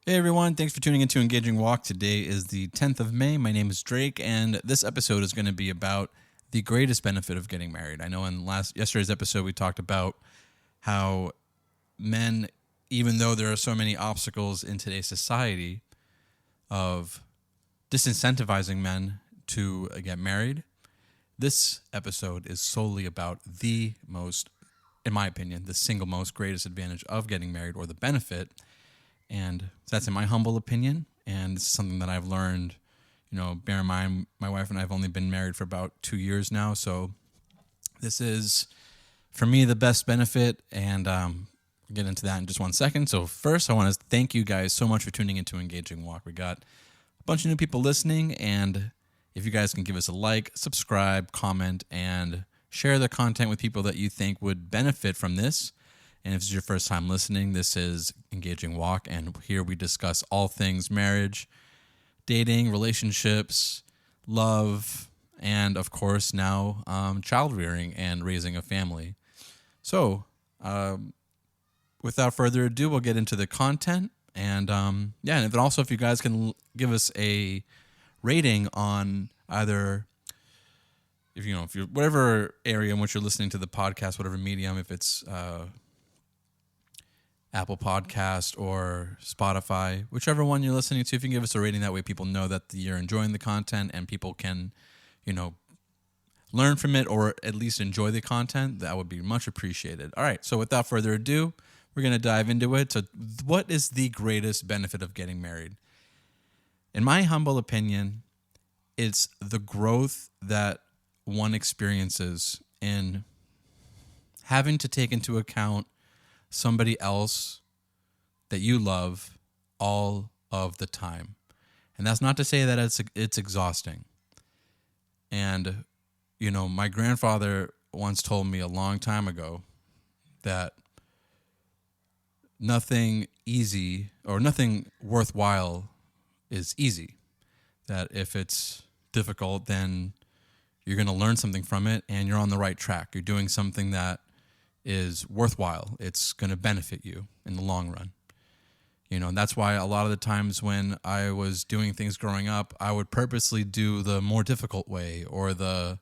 Hey everyone, thanks for tuning into Engaging Walk. Today is the 10th of May. My name is Drake, and this episode is going to be about the greatest benefit of getting married. I know in yesterday's episode we talked about how men, even though there are so many obstacles in today's society of disincentivizing men to get married, this episode is solely about the most, in my opinion, the single most greatest advantage of getting married, or the benefit. And that's in my humble opinion. And this is something that I've learned, bear in mind, my wife and I have only been married for about 2 years now. So this is, for me, the best benefit. And I'll get into that in just 1 second. So first, I want to thank you guys so much for tuning into Engaging Walk. We got a bunch of new people listening. And if you guys can give us a like, subscribe, comment, and share the content with people that you think would benefit from this. And if this is your first time listening, this is Engaging Walk, and here we discuss all things marriage, dating, relationships, love, and of course now child rearing and raising a family. So without further ado, we'll get into the content. And and if you guys can give us a rating on either, if you're whatever area in which you're listening to the podcast, whatever medium, if it's Apple Podcast or Spotify, whichever one you're listening to, if you can give us a rating, that way people know that you're enjoying the content and people can, learn from it or at least enjoy the content, that would be much appreciated. All right, so without further ado, we're going to dive into it. So what is the greatest benefit of getting married? In my humble opinion, it's the growth that one experiences in having to take into account somebody else that you love all of the time. And that's not to say that it's exhausting. And, my grandfather once told me a long time ago that nothing easy or nothing worthwhile is easy. That if it's difficult, then you're going to learn something from it and you're on the right track. You're doing something that is worthwhile. It's going to benefit you in the long run. And that's why a lot of the times when I was doing things growing up, I would purposely do the more difficult way or the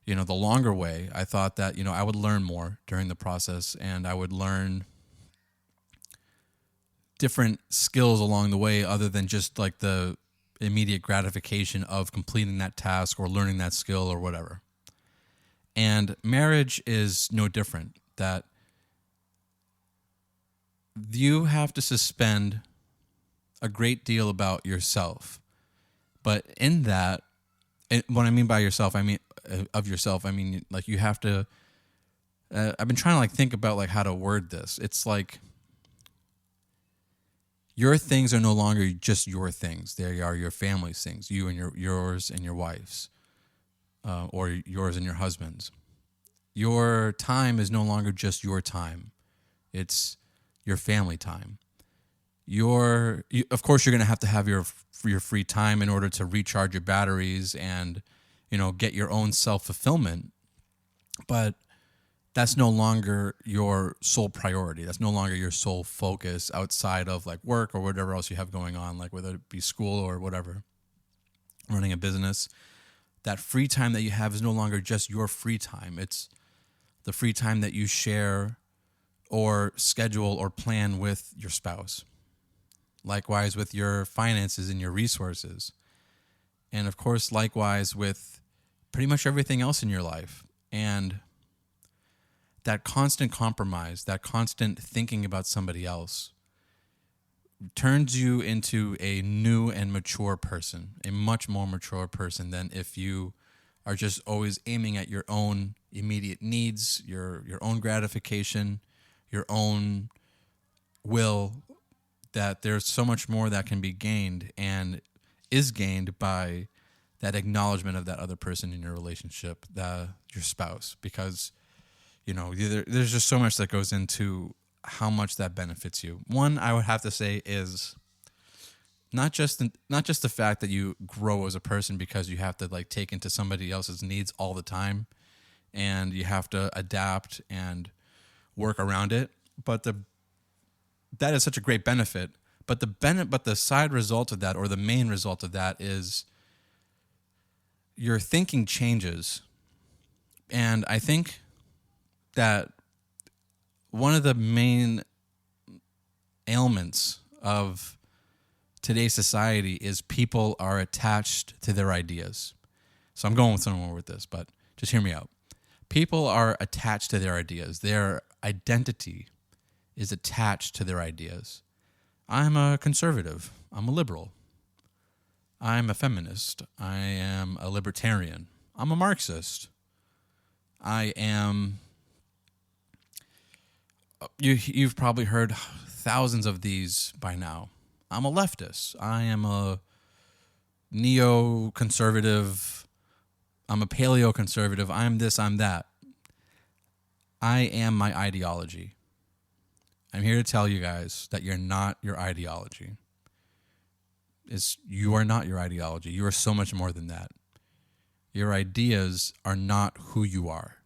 longer way. I thought that, I would learn more during the process and I would learn different skills along the way other than just like the immediate gratification of completing that task or learning that skill or whatever. And marriage is no different, that you have to suspend a great deal about yourself. But in that, what I mean by yourself, I mean like you have to, I've been trying to think about how to word this. It's like your things are no longer just your things. They are your family's things, you and yours and your wife's. Or yours and your husband's. Your time is no longer just your time. It's your family time. Of course, you're going to have your free time in order to recharge your batteries and, get your own self-fulfillment. But that's no longer your sole priority. That's no longer your sole focus outside of work or whatever else you have going on, whether it be school or whatever, running a business. That free time that you have is no longer just your free time. It's the free time that you share or schedule or plan with your spouse. Likewise with your finances and your resources. And of course, likewise with pretty much everything else in your life. And that constant compromise, that constant thinking about somebody else turns you into a new and mature person, a much more mature person than if you are just always aiming at your own immediate needs, your own gratification, your own will, that there's so much more that can be gained and is gained by that acknowledgement of that other person in your relationship, your spouse, because, there's just so much that goes into how much that benefits you. One, I would have to say, is not just the fact that you grow as a person because you have to take into somebody else's needs all the time and you have to adapt and work around it, but that is such a great benefit. But the side result of that, or the main result of that, is your thinking changes. And I think that one of the main ailments of today's society is people are attached to their ideas. So I'm going somewhere with this, but just hear me out. People are attached to their ideas. Their identity is attached to their ideas. I'm a conservative. I'm a liberal. I'm a feminist. I am a libertarian. I'm a Marxist. I am... You've probably heard thousands of these by now. I'm a leftist. I am a neoconservative. I'm a paleoconservative. I'm this, I'm that. I am my ideology. I'm here to tell you guys that you're not your ideology. You are not your ideology. You are so much more than that. Your ideas are not who you are.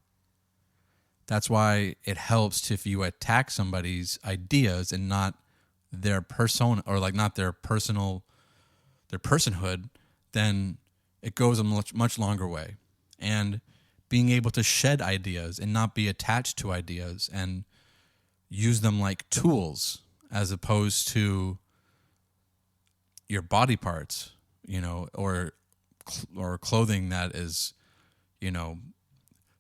That's why it helps if you attack somebody's ideas and not their persona, or like not their personhood, then it goes a much longer way. And being able to shed ideas and not be attached to ideas and use them like tools as opposed to your body parts, or clothing that is,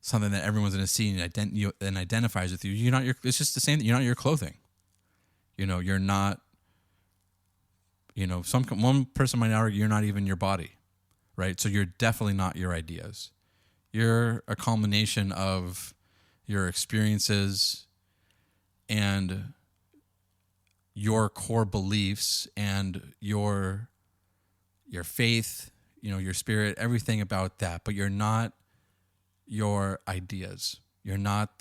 something that everyone's going to see and identifies with you. It's just the same. You're not your clothing. You're not. One person might argue you're not even your body, right? So you're definitely not your ideas. You're a culmination of your experiences and your core beliefs and your faith, your spirit, everything about that. But you're not your ideas. You're not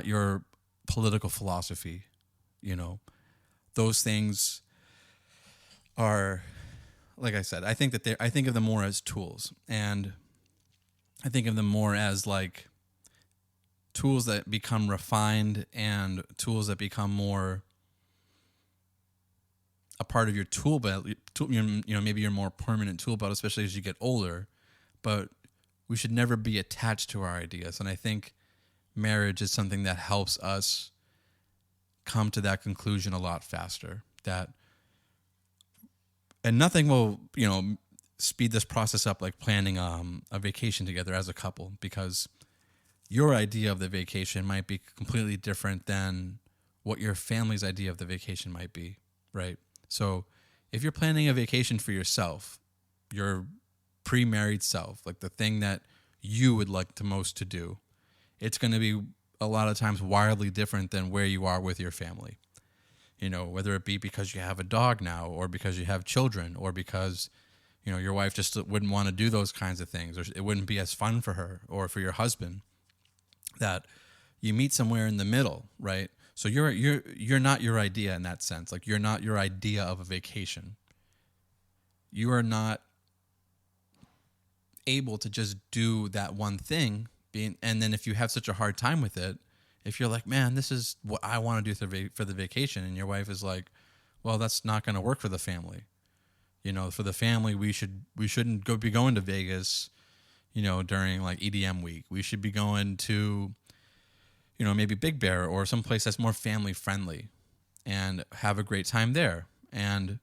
your political philosophy. Those things are, like I said, I think of them more as tools, and I think of them more as like tools that become refined and tools that become more a part of your tool belt. Maybe your more permanent tool belt, especially as you get older. But we should never be attached to our ideas, and I think marriage is something that helps us come to that conclusion a lot faster. And nothing will, speed this process up like planning a vacation together as a couple, because your idea of the vacation might be completely different than what your family's idea of the vacation might be, right? So if you're planning a vacation for yourself, your pre-married self, like the thing that you would like the most to do, it's going to be a lot of times wildly different than where you are with your family. Whether it be because you have a dog now, or because you have children, or because, your wife just wouldn't want to do those kinds of things, or it wouldn't be as fun for her or for your husband, that you meet somewhere in the middle, right? So you're not your idea in that sense. Like, you're not your idea of a vacation. You are not able to just do that one thing, and then if you have such a hard time with it, if you're like, man, this is what I want to do for the vacation, and your wife is like, well, that's not going to work for the family. For the family, we shouldn't be going to Vegas, during like EDM week. We should be going to, maybe Big Bear or someplace that's more family friendly, and have a great time there. And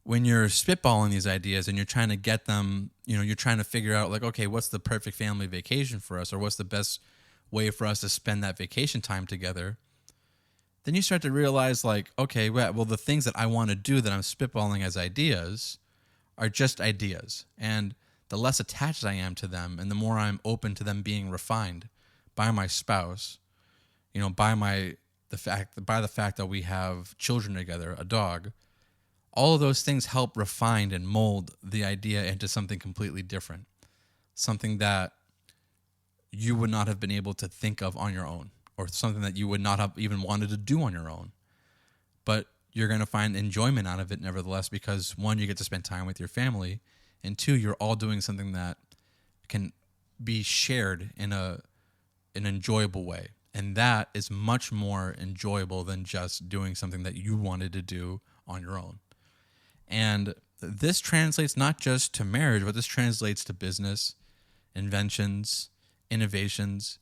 when you're spitballing these ideas and you're trying to get them, you're trying to figure out like, okay, what's the perfect family vacation for us, or what's the best way for us to spend that vacation time together, then you start to realize like, okay, well, the things that I want to do that I'm spitballing as ideas are just ideas. And the less attached I am to them, and the more I'm open to them being refined by my spouse, by the fact that we have children together, a dog, all of those things help refine and mold the idea into something completely different, something that you would not have been able to think of on your own, or something that you would not have even wanted to do on your own. But you're going to find enjoyment out of it nevertheless, because one, you get to spend time with your family, and two, you're all doing something that can be shared in an enjoyable way. And that is much more enjoyable than just doing something that you wanted to do on your own. And this translates not just to marriage, but this translates to business, inventions, innovations,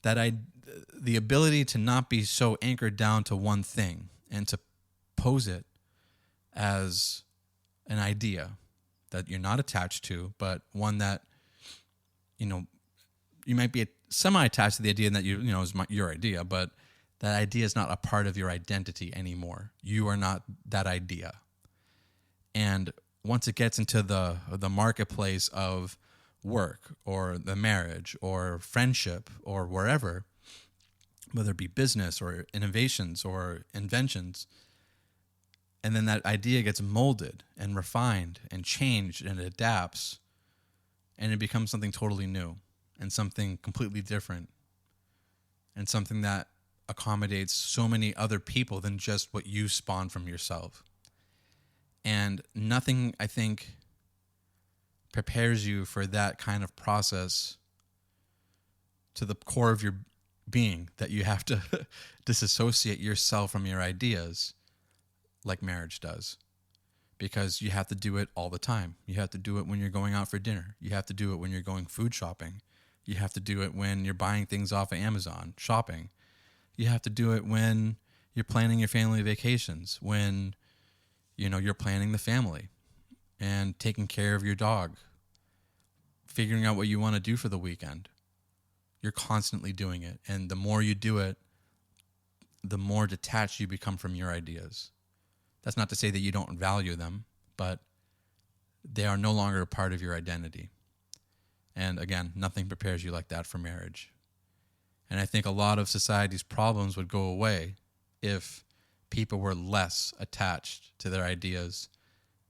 the ability to not be so anchored down to one thing and to pose it as an idea that you're not attached to, but one that, you might be semi-attached to the idea that is your idea, but that idea is not a part of your identity anymore. You are not that idea. And once it gets into the marketplace of work or the marriage or friendship or wherever, whether it be business or innovations or inventions, and then that idea gets molded and refined and changed and it adapts, and it becomes something totally new and something completely different and something that accommodates so many other people than just what you spawn from yourself. And nothing, I think, prepares you for that kind of process to the core of your being, that you have to disassociate yourself from your ideas like marriage does. Because you have to do it all the time. You have to do it when you're going out for dinner. You have to do it when you're going food shopping. You have to do it when you're buying things off of Amazon, shopping. You have to do it when you're planning your family vacations, when you're planning the family and taking care of your dog, figuring out what you want to do for the weekend. You're constantly doing it. And the more you do it, the more detached you become from your ideas. That's not to say that you don't value them, but they are no longer a part of your identity. And again, nothing prepares you like that for marriage. And I think a lot of society's problems would go away if people were less attached to their ideas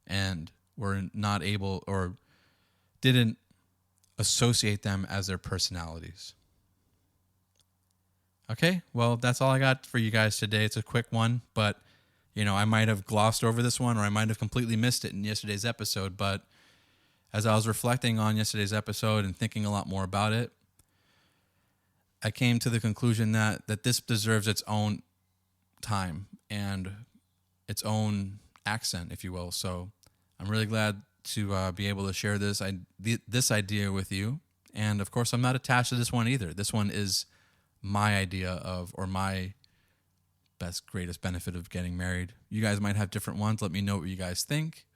and were not able or didn't associate them as their personalities. Okay, well, that's all I got for you guys today. It's a quick one, but I might have glossed over this one, or I might have completely missed it in yesterday's episode. But as I was reflecting on yesterday's episode and thinking a lot more about it, I came to the conclusion that this deserves its own time and its own accent, if you will. So I'm really glad to be able to share this idea with you. And of course, I'm not attached to this one either. This one is my idea of, or my greatest benefit of getting married. You guys might have different ones. Let me know what you guys think.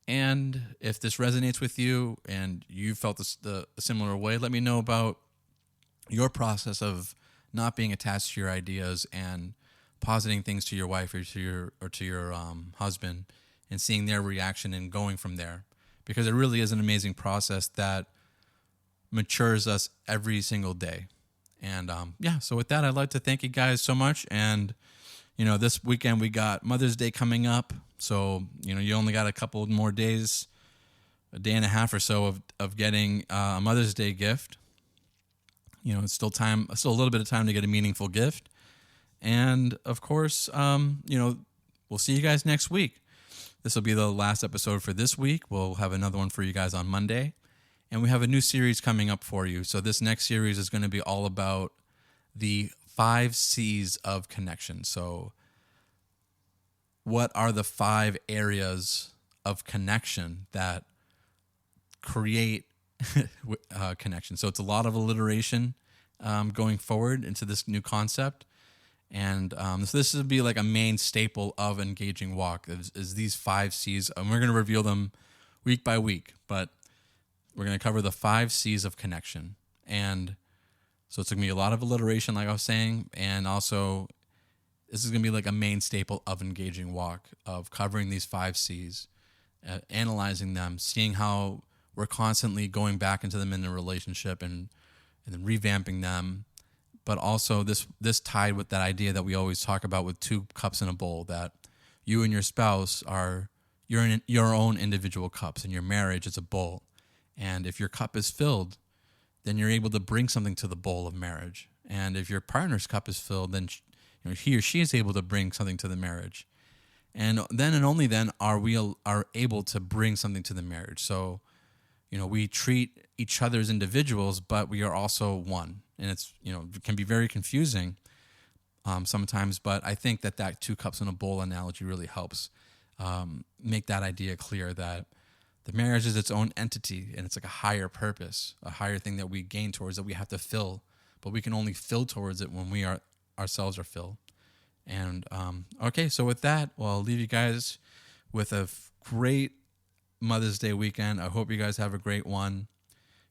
And if this resonates with you and you felt a similar way, let me know about your process of not being attached to your ideas and positing things to your wife or to your husband and seeing their reaction and going from there. Because it really is an amazing process that matures us every single day. And so with that, I'd like to thank you guys so much. And this weekend we got Mother's Day coming up. So, you only got a couple more days, a day and a half or so of getting a Mother's Day gift. It's still a little bit of time to get a meaningful gift. And of course, we'll see you guys next week. This will be the last episode for this week. We'll have another one for you guys on Monday. And we have a new series coming up for you. So this next series is going to be all about the 5 C's of connection. So what are the 5 areas of connection that create connection? So it's a lot of alliteration going forward into this new concept. And so this would be like a main staple of Engaging Walk is these 5 C's. And we're going to reveal them week by week. But we're going to cover the 5 C's of connection. And so it's going to be a lot of alliteration, like I was saying. And also, this is going to be like a main staple of Engaging Walk, of covering these 5 C's, analyzing them, seeing how we're constantly going back into them in a relationship and then revamping them. But also this tied with that idea that we always talk about with 2 cups in a bowl, that you and your spouse you're in your own individual cups, and your marriage is a bowl. And if your cup is filled, then you're able to bring something to the bowl of marriage. And if your partner's cup is filled, then he or she is able to bring something to the marriage. And then and only then are able to bring something to the marriage. So, we treat each other as individuals, but we are also one. and it's, it can be very confusing sometimes. But I think that two cups in a bowl analogy really helps make that idea clear, that the marriage is its own entity, and it's like a higher purpose, a higher thing that we gain towards, that we have to fill, but we can only fill towards it when we ourselves are filled. And okay, so with that, well, I'll leave you guys with a great Mother's Day weekend. I hope you guys have a great one.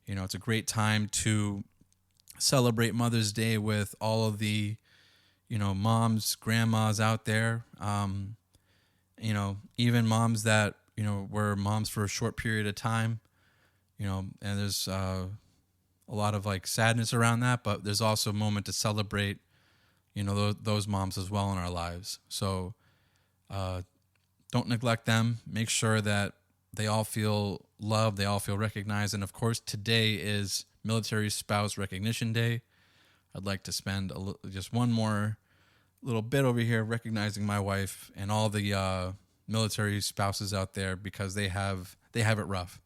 It's a great time to celebrate Mother's Day with all of the, moms, grandmas out there. Even moms that, were moms for a short period of time, and there's a lot of like sadness around that, but there's also a moment to celebrate, those moms as well in our lives. So don't neglect them. Make sure that they all feel loved, they all feel recognized. And of course, today is Military Spouse Recognition Day. I'd like to spend just one more little bit over here recognizing my wife and all the military spouses out there, because they have it rough.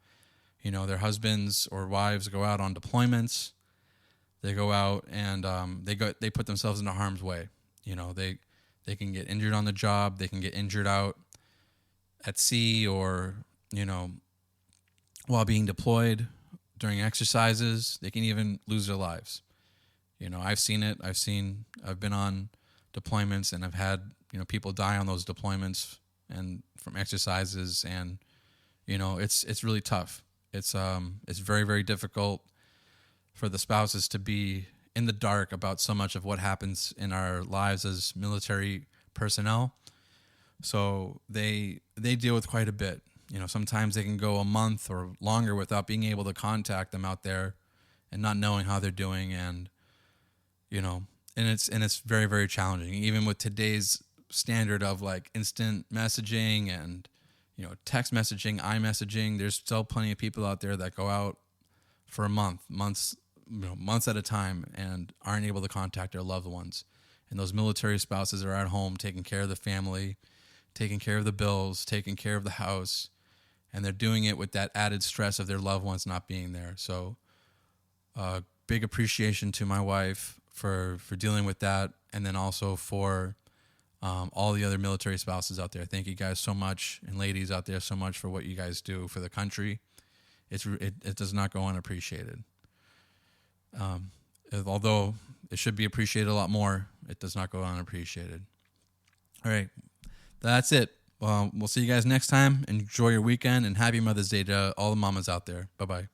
Their husbands or wives go out on deployments. They go out and they put themselves into harm's way. They can get injured on the job. They can get injured out at sea, or while being deployed during exercises. They can even lose their lives. I've seen it. I've been on deployments, and I've had people die on those deployments and from exercises, and it's really tough. It's very, very difficult for the spouses to be in the dark about so much of what happens in our lives as military personnel. So they deal with quite a bit. Sometimes they can go a month or longer without being able to contact them out there, and not knowing how they're doing, and it's very, very challenging, even with today's standard of like instant messaging and text messaging, iMessaging. There's still plenty of people out there that go out for months at a time, and aren't able to contact their loved ones. And those military spouses are at home taking care of the family, taking care of the bills, taking care of the house, and they're doing it with that added stress of their loved ones not being there. So big appreciation to my wife for dealing with that, and then also for all the other military spouses out there. Thank you guys so much, and ladies out there so much, for what you guys do for the country. It does not go unappreciated. Although it should be appreciated a lot more, it does not go unappreciated. All right, that's it. We'll see you guys next time. Enjoy your weekend, and happy Mother's Day to all the mamas out there. Bye-bye.